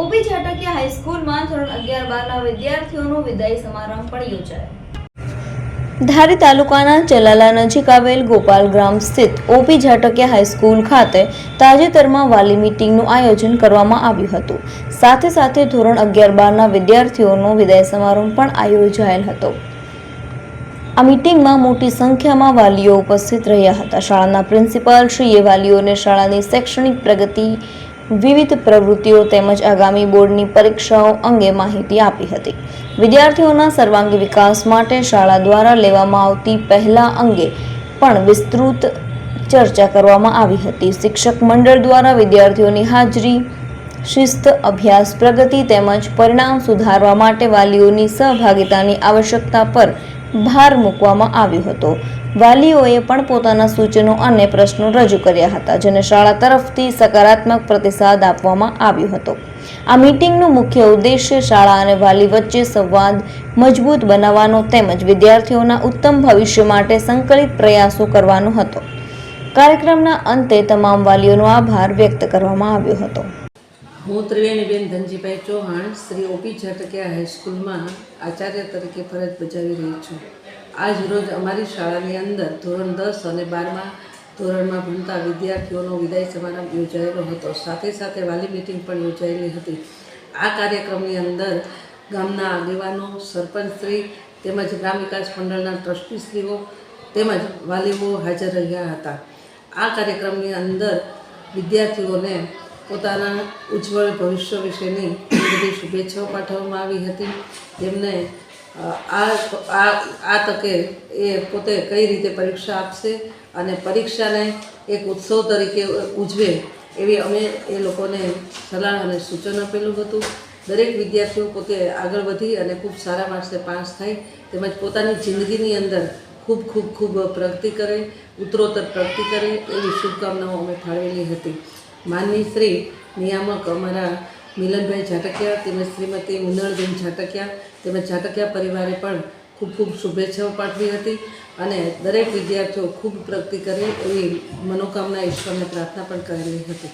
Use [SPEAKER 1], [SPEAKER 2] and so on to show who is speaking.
[SPEAKER 1] OB ઝાટકિયા હાઈસ્કૂલમાં ધોરણ 11-12ના વિદ્યાર્થીઓનો વિદાય સમારંભ પણ યોજાયો। ધારી તાલુકાના ચલાલા નજીક આવેલ ગોપાલ ગ્રામ સ્થિત ઓબી ઝાટકિયા હાઈસ્કૂલ ખાતે તાજેતરમાં વાલી મીટિંગનું આયોજન કરવામાં આવ્યું હતું। સાથે સાથે ધોરણ 11-12ના વિદ્યાર્થીઓનો વિદાય સમારંભ પણ યોજાયેલ હતો। આ મીટિંગમાં મોટી સંખ્યામાં વાલીઓ ઉપસ્થિત રહ્યા હતા। શાળાના પ્રિન્સિપાલ શ્રીએ વાલીઓને શાળાની શૈક્ષણિક પ્રગતિ, વિવિધ પ્રવૃત્તિઓ તેમજ આગામી બોર્ડની પરીક્ષાઓ અંગે માહિતી આપી હતી। વિદ્યાર્થીઓના સર્વાંગી વિકાસ માટે શાળા દ્વારા લેવામાં આવતી પહેલા અંગે પણ વિસ્તૃત ચર્ચા કરવામાં આવી હતી। શિક્ષક મંડળ દ્વારા વિદ્યાર્થીઓની હાજરી, શિસ્ત, અભ્યાસ પ્રગતિ તેમજ પરિણામ સુધારવા માટે વાલીઓની સહભાગિતાની આવશ્યકતા પર ભાર મૂકવામાં આવ્યો હતો। વાલીઓએ પણ પોતાના સૂચનો અને પ્રશ્નો રજૂ કર્યા હતા, જેને શાળા તરફથી સકારાત્મક પ્રતિસાદ આપવામાં આવ્યો હતો। આ મીટિંગનો મુખ્ય ઉદ્દેશ્ય શાળા અને વાલી વચ્ચે સંવાદ મજબૂત બનાવવાનો તેમજ વિદ્યાર્થીઓના ઉત્તમ ભવિષ્ય માટે સંકલિત પ્રયાસો કરવાનો હતો। કાર્યક્રમના અંતે તમામ વાલીઓનો આભાર વ્યક્ત કરવામાં આવ્યો હતો।
[SPEAKER 2] હું ત્રિવેણીબેન ધનજીભાઈ ચૌહાણ શ્રી ઓબી ઝાટકિયા હાઈસ્કૂલમાં આચાર્ય તરીકે ફરજ બજાવી રહી છું। આજ રોજ અમારી શાળાની અંદર ધોરણ 10 અને 12મા ધોરણમાં ભણતા વિદ્યાર્થીઓનો વિદાય સમારંભ યોજાયેલો હતો। સાથે સાથે વાલી મીટિંગ પણ યોજાયેલી હતી। આ કાર્યક્રમની અંદર ગામના આગેવાનો, સરપંચશ્રી તેમજ ગ્રામ વિકાસ મંડળના ટ્રસ્ટીશ્રીઓ તેમજ વાલીઓ હાજર રહ્યા હતા। આ કાર્યક્રમની અંદર વિદ્યાર્થીઓને પોતાના ઉજ્જવળ ભવિષ્ય વિશેની બધી શુભેચ્છાઓ પાઠવવામાં આવી હતી। તેમને આ તકે એ પોતે કઈ રીતે પરીક્ષા આપશે અને પરીક્ષાને એક ઉત્સવ તરીકે ઉજવે એવી અમે એ લોકોને સલાહ અને સૂચન આપેલું હતું। દરેક વિદ્યાર્થીઓ પોતે આગળ વધી અને ખૂબ સારા માર્ક્સે પાસ થાય તેમજ પોતાની જિંદગીની અંદર ખૂબ પ્રગતિ કરે, ઉત્તરોત્તર પ્રગતિ કરે એવી શુભકામનાઓ અમે ફાળવેલી હતી। માનની શ્રી નિયામક અમારા મિલનભાઈ ઝાટકિયા તેમજ શ્રીમતી મુનળબેન ઝાટકિયા તેમજ ઝાટકિયા પરિવારે પણ ખૂબ શુભેચ્છાઓ પાઠવી હતી અને દરેક વિદ્યાર્થીઓ ખૂબ પ્રગતિ કરે એવી મનોકામના ઈશ્વરને પ્રાર્થના પણ કરેલી હતી।